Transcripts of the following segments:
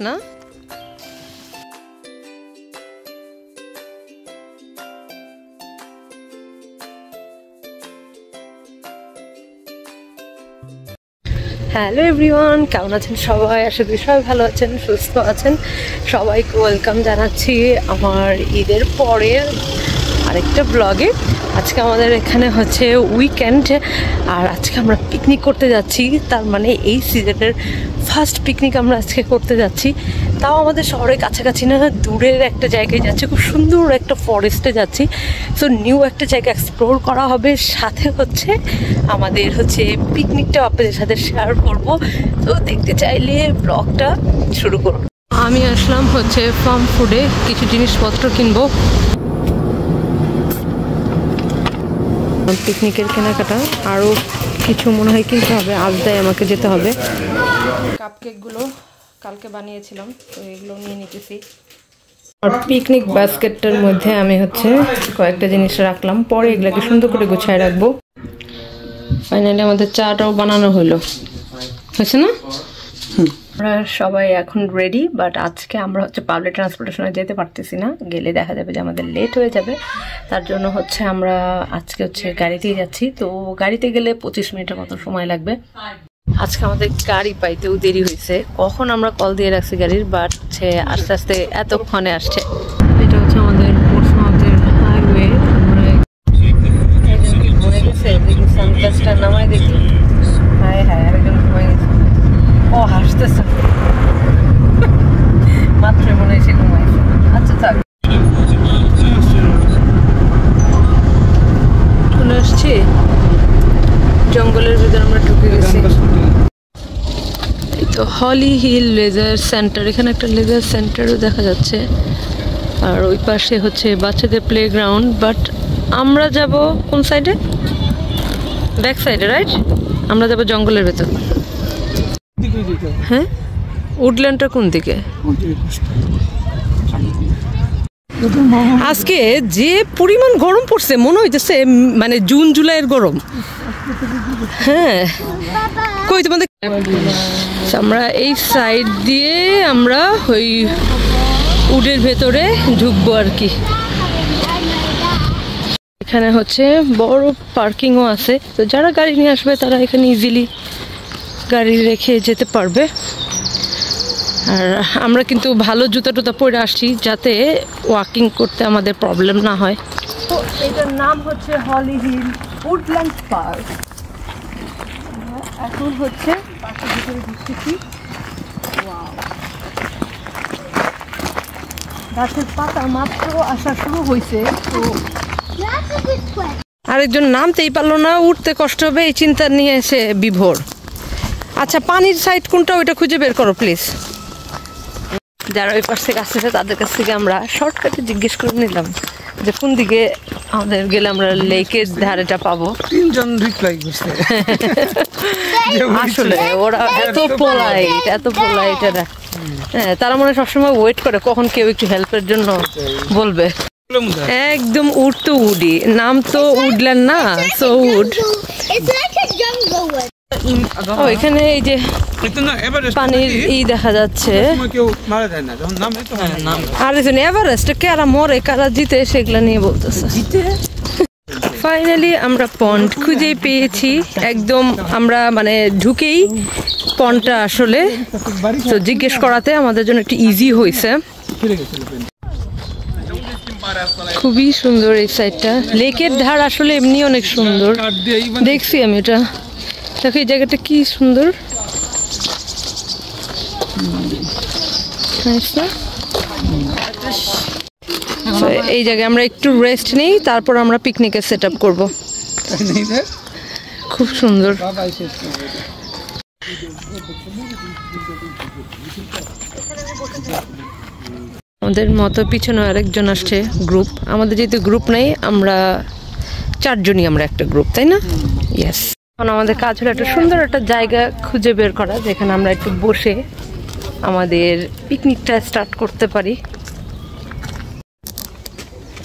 না hello everyone, কেমন আছেন সবাই? আশা করি সবাই ভালো আছেন, সুস্থ আছেন। সবাইকে ওয়েলকাম জানাচ্ছি আমার ঈদের পরের আরেকটা ব্লগে। আজকে আমাদের এখানে হচ্ছে উইকেন্ড, আর আজকে আমরা পিকনিক করতে যাচ্ছি। তার মানে এই সিজনের ফার্স্ট পিকনিক আমরা আজকে করতে যাচ্ছি। তাও আমাদের শহরের কাছাকাছি না, দূরের একটা জায়গায় যাচ্ছি, খুব সুন্দর একটা ফরেস্টে যাচ্ছি। সো নিউ একটা জায়গা এক্সপ্লোর করা হবে, সাথে হচ্ছে আমাদের হচ্ছে পিকনিকটাও আপনাদের সাথে শেয়ার করব। তো দেখতে চাইলে ব্লগটা শুরু করব। আমি আসলাম হচ্ছে ফার্ম ফুডে, কিছু জিনিসপত্র কিনবো। পিকনিকের কেনাকাটা আরও কিছু মনে হয় কিনতে হবে, আজদায় আমাকে যেতে হবে। কাপকেকগুলো কালকে বানিয়েছিলাম, তো এগুলো নিয়ে নিতেছি। আর পিকনিক বাস্কেটটার মধ্যে আমি হচ্ছে কয়েকটা জিনিস রাখলাম, পরে এগুলোকে সুন্দর করে গুছায় রাখবো। ফাইনালি আমাদের চাটাও বানানো হলো, হয়েছে না? আমরা সবাই এখন রেডি, বাট আজকে আমরা হচ্ছে পাবলিক ট্রান্সপোর্টেশনে যেতে পারতেছি না, গেলে দেখা যাবে যে আমাদের লেট হয়ে যাবে। তার জন্য হচ্ছে আমরা আজকে হচ্ছে গাড়িতেই যাচ্ছি। তো গাড়িতে গেলে 25 মিনিটের মতো সময় লাগবে। আজকে আমাদের গাড়ি পাইতেও দেরি হয়েছে, কখন আমরা কল দিয়ে রাখছি গাড়ির, বাট হচ্ছে আস্তে আস্তে এতক্ষণে আসছে। এটা হচ্ছে আমাদের পোর্টসমাউথের হাইওয়ে। একজন কি ঘুরে গেছে, দেখি সানগ্লাসটা নামায় দেখি। হ্যাঁ হ্যাঁ, আরেকজন ঘুমাই গেছে। ও হাসতেছে, মাত্র মনে হয় সে ঘুমাইছে। আচ্ছা থাক, চলে আসছি জঙ্গলের ভিতরে, আমরা ঢুকে গেছি। এই তো হলি হিল লেজার সেন্টার, এখানে একটা লেজার সেন্টারও দেখা যাচ্ছে। আর ওই পাশে হচ্ছে বাচ্চাদের প্লে গ্রাউন্ড। বাট আমরা যাব কোন সাইডে? ব্যাক সাইডে, রাইট? আমরা যাব জঙ্গলের ভেতর। হ্যাঁ, উডল্যান্ডটা কোন দিকে? আজকে যে পরিমাণ গরম পড়ছে, মনে হইতেছে মানে জুন জুলাইয়ের গরম। হ্যাঁ, কই তোমাদের? আমরা এই সাইড দিয়ে আমরা ওই উডের ভেতরে ঢুকবো আর কি। এখানে হচ্ছে বড় পার্কিংও আছে, তো যারা গাড়ি নিয়ে আসবে তারা এখানে ইজিলি গাড়ি রেখে যেতে পারবে। আর আমরা কিন্তু ভালো জুতা টুতা পরে আসছি, যাতে ওয়াকিং করতে আমাদের প্রবলেম না হয়। তো এটার নাম হচ্ছে হলি হিল উডল্যান্ড পার্ক। এখন হচ্ছে পার্কের ভিতরে ঢুকতেছি। গাছের পাতা মাত্র আসা শুরু হয়েছে, তো আরেকজন নামতেই পারলো না, উঠতে কষ্ট হবে, এই চিন্তা নিয়ে এসে বিভোর। আচ্ছা, পানির সাইড কোনটা ওইটা খুঁজে বের করো প্লিজ। যারা ওই পাশ থেকে আসতেছে তাদের কাছ থেকে আমরা শর্টকাটে জিজ্ঞেস করে নিলাম যে কোন দিকে আমাদের gele আমরা লেকের ধারেটা পাবো। তিনজন রিপ্লাই করছে। আসলে ওরা এত পোলাইট এরা। হ্যাঁ, তারা মনে হয় সবসময় ওয়েট করে কখন কেউ একটু হেল্পের জন্য বলবে। একদম উড তো উডি, নাম তো উডল্যান্ড না, সো উড। ও এখানে এই যে পানির ই দেখা যাচ্ছে। আর এভারেস্ট কারা মরে কারা জিতে সেগুলা নিয়ে বলতেছে। ফাইনালি আমরা পন্ড খুঁজে পেয়েছি, একদম আমরা মানে ঢুকেই পন্ডটা আসলে তো জিজ্ঞেস করাতে আমাদের জন্য একটু ইজি হয়েছে। খুবই সুন্দর এই সাইডটা, লেকের ধার আসলে এমনি অনেক সুন্দর। দেখছি আমি এটা, দেখো এই জায়গাটা কি সুন্দর। এই জায়গায় আমরা একটু রেস্ট নেই, তারপর আমরা পিকনিকের সেট আপ করবো। খুব সুন্দর। আমাদের মতো পিছনে আরেকজন আসছে, গ্রুপ। আমাদের যেহেতু গ্রুপ নেই, আমরা 4 জনই আমরা একটা গ্রুপ, তাই না? ইয়েস। এখন আমাদের কাজ হলো একটা সুন্দর একটা জায়গা খুঁজে বের করা, যেখানে আমরা একটু বসে আমাদের পিকনিকটা স্টার্ট করতে পারি।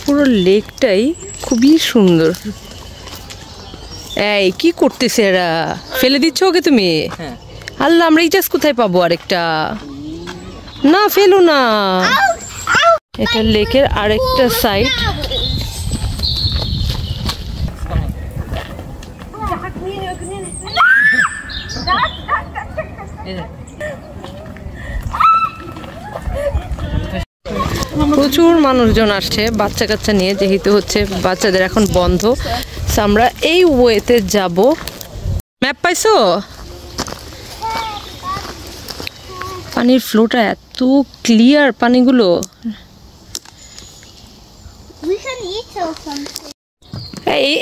পুরো লেকটাই খুবই সুন্দর, এই কি করতেছে এরা? ফেলে দিচ্ছ ওকে তুমি? আল্লাহ, আমরা ইজাজ কোথায় পাবো আরেকটা? না ফেলো না। এটা লেকের আরেকটা সাইড। প্রচুর মানুষজন আসছে বাচ্চা কাচ্চা নিয়ে, যেহেতু হচ্ছে বাচ্চাদের এখন বন্ধ। আমরা এই ওয়েতে যাব। ম্যাপ পাইছো? পানির ফ্লোটা এত ক্লিয়ার, পানিগুলো।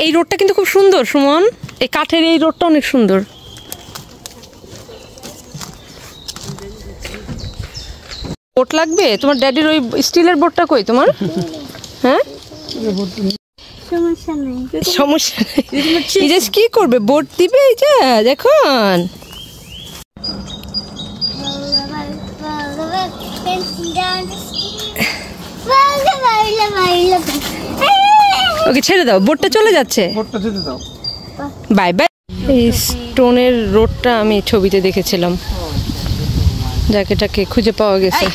এই রোডটা কিন্তু খুব সুন্দর সুমন, এই কাঠের এই রোডটা অনেক সুন্দর। বোট লাগবে তোমার? ড্যাডির ওই স্টিলের বোটটা কই তোমার? হ্যাঁ, সমস্যা নেই। কি করবে? বোট দিবে এই যে দেখুন। ওকে ছেড়ে দাও, বোটটা চলে যাচ্ছে। Bye bye. এই স্টোনের রোডটা আমি ছবিতে দেখেছিলাম, জায়গাটাকে খুঁজে পাওয়া গেছে।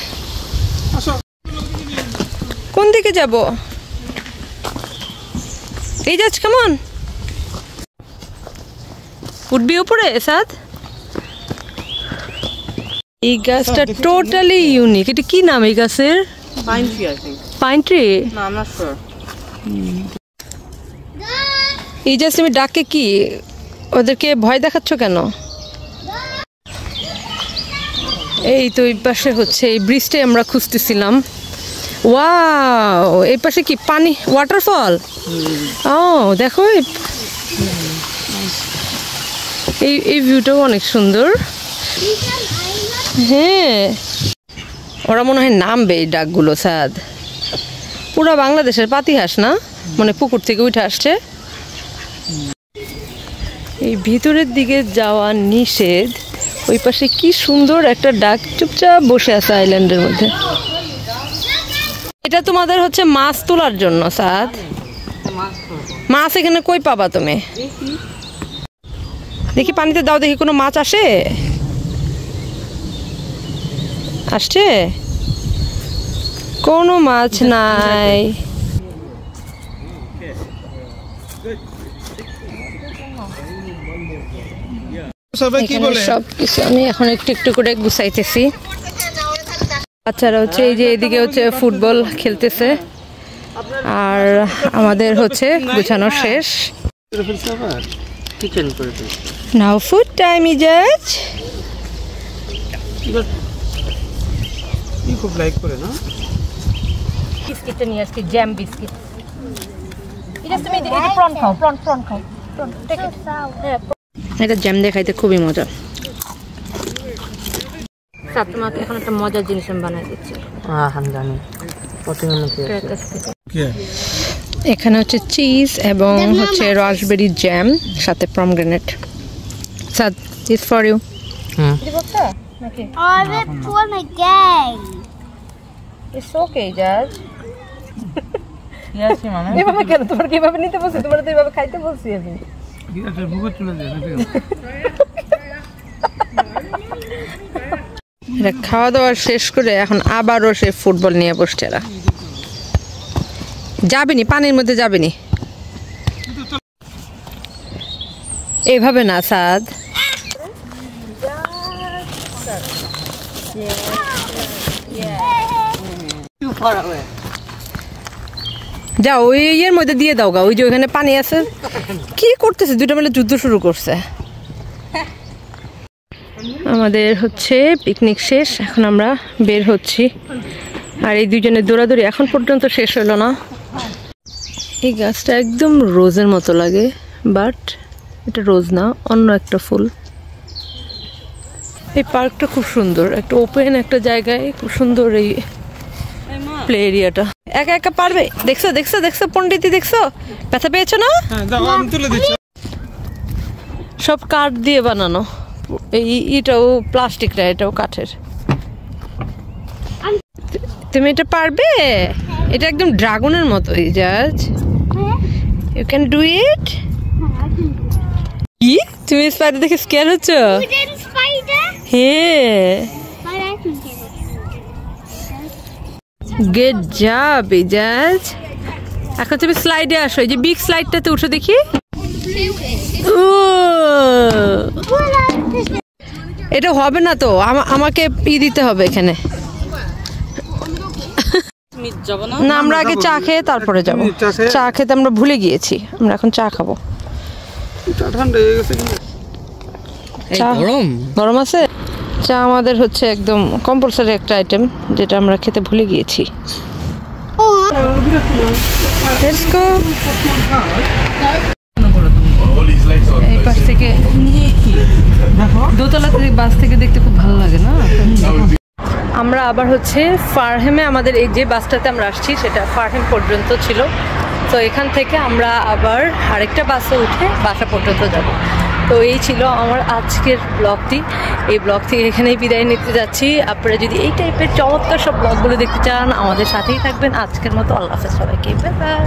কোন দিকে যাব? এই যাচ্ছ, কেমন উঠবি উপরে সাদ? এই গাছটা টোটালি ইউনিক। এটা কি নাম এই গাছের? Pine tree. এই জাস্ট তুমি ডাকে কি ওদেরকে ভয় দেখাচ্ছ কেন? এই তো এই পাশে হচ্ছে এই ব্রিজটাই আমরা খুঁজতেছিলাম। ওয়াও, এই পাশে কি পানি, ওয়াটারফল? ও দেখো, এই ভিউটাও অনেক সুন্দর। হ্যাঁ, ওরা মনে হয় নামবে এই ডাকগুলো সাদ। পুরা বাংলাদেশের পাতিহাঁস না, মানে পুকুর থেকে উঠে আসছে। এই ভিতরের দিকে যাওয়া নিষেধ। ওই পাশে কি সুন্দর একটা ডাক চুপচাপ বসে আছে আইল্যান্ডের মধ্যে। এটা তোমাদের হচ্ছে মাছ তোলার জন্য সাদ। মাছ এখানে কই পাবা তুমি? দেখি পানিতে দাও, দেখি কোনো মাছ আসে। আসছে? কোনো মাছ নাই। সবকিছু আমি এখন একটু একটু করে গুছাইতেছি। বাচ্চারা হচ্ছে এই যে এদিকে হচ্ছে ফুটবল খেলতেছে, আর আমাদের হচ্ছে গুছানো শেষ। নাও ফুড টাইম ইজাজ। খুব লাইক করে না বিস্কিটটা নিয়ে আসছি, জ্যাম বিস্কিট। এটা তুমি এটা প্রন খাও, প্রন খাও, প্রন টেক ইট। এটা জ্যাম দিয়ে খাইতে খুবই মজা। স্যার তোমাকে এখন একটা মজার জিনিস আমি বানাই দিচ্ছি। আমি জানি এখানে হচ্ছে চিজ এবং হচ্ছে রাসবেরি জ্যাম, সাথে pomegranate. Sir this for you. নাকি It's okay, Judge. Yes, মানে এভাবে কেন? তোমার কিভাবে নিতে বলছি? তোমার তো এইভাবে খাইতে বলছি আমি। এটা বুকে চলে যায় না। এটা খাওয়া দাওয়া শেষ করে এখন আবারও সে ফুটবল নিয়ে বসছে। এরা যাবেনি, পানির মধ্যে যাবেনি। এইভাবে না সাদ। যাও ওই ইয়ের মধ্যে দিয়ে দাও গা, ওই যে ওইখানে পানি আছে। কি করতেছে? দুটো মিলে যুদ্ধ শুরু করছে। আমাদের হচ্ছে পিকনিক শেষ, এখন আমরা বের হচ্ছি। আর এই দুজনের দৌড়াদৌড়ি এখন পর্যন্ত শেষ হলো না। এই গাছটা একদম রোজের মতো লাগে, বাট এটা রোজ না, অন্য একটা ফুল। এই পার্কটা খুব সুন্দর, একটা ওপেন একটা জায়গায়, খুব সুন্দর এই প্লে এরিয়াটা। একা একা পারবে? দেখছো দেখছো দেখছো পণ্ডিতি, দেখছো? ব্যথা পেয়েছো না? সব কাঠ দিয়ে বানানো। এটাও প্লাস্টিক না, এটাও কাঠের। তুমি এটা পারবে? এটা একদম ড্রাগনের মতো। জাজ ইউ ক্যান ডু ইট। কি তুমি স্পাইডার দেখে স্কেয়ার হচ্ছ? হ্যাঁ, গুড জব ইজাজ। এখন তুমি স্লাইডে আসো, এই যে বিগ স্লাইডটাতে উঠো দেখি। এটা হবে না তো, আমাকে দিতে হবে এখানে। না, আমরা আগে চা খেয়ে তারপরে যাবো। চা খেতে আমরা ভুলে গিয়েছি, আমরা এখন চা খাবো। চা গরম আছে? চা আমাদের হচ্ছে একদম কম্পালসারি একটা আইটেম, যেটা আমরা খেতে ভুলে গিয়েছি। এই পাশ থেকে দোতলা থেকে বাস থেকে দেখতে খুব ভালো লাগে না? আমরা আবার হচ্ছে ফারহেমে, আমাদের এই যে বাসটাতে আমরা আসছি সেটা ফারহেম পর্যন্ত ছিল। তো এখান থেকে আমরা আবার আরেকটা বাসে উঠে বাসা পর্যন্ত যাব। তো এই ছিল আমার আজকের ব্লগটি। এই ব্লগ থেকে এখানেই বিদায় নিতে যাচ্ছি। আপনারা যদি এই টাইপের চমৎকার সব ব্লগগুলো দেখতে চান, আমাদের সাথেই থাকবেন। আজকের মতো আল্লাহ হাফেজ সবাইকে, বাই বাই।